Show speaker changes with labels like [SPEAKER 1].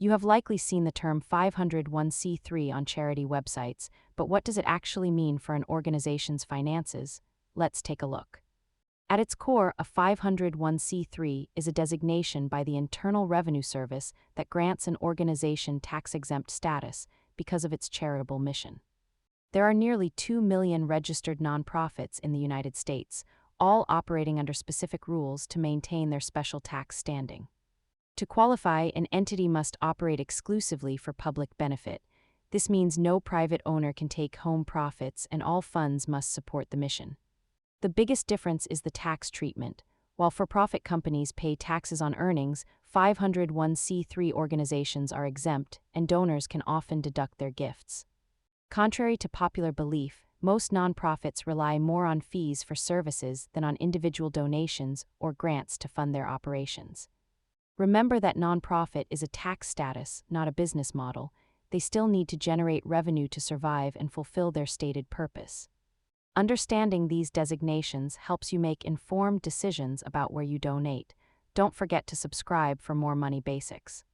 [SPEAKER 1] You have likely seen the term 501c3 on charity websites, but what does it actually mean for an organization's finances? Let's take a look. At its core, a 501c3 is a designation by the Internal Revenue Service that grants an organization tax-exempt status because of its charitable mission. There are nearly 2 million registered nonprofits in the United States, all operating under specific rules to maintain their special tax standing. To qualify, an entity must operate exclusively for public benefit. This means no private owner can take home profits and all funds must support the mission. The biggest difference is the tax treatment. While for-profit companies pay taxes on earnings, 501c3 organizations are exempt and donors can often deduct their gifts. Contrary to popular belief, most nonprofits rely more on fees for services than on individual donations or grants to fund their operations. Remember that nonprofit is a tax status, not a business model. They still need to generate revenue to survive and fulfill their stated purpose. Understanding these designations helps you make informed decisions about where you donate. Don't forget to subscribe for more money basics.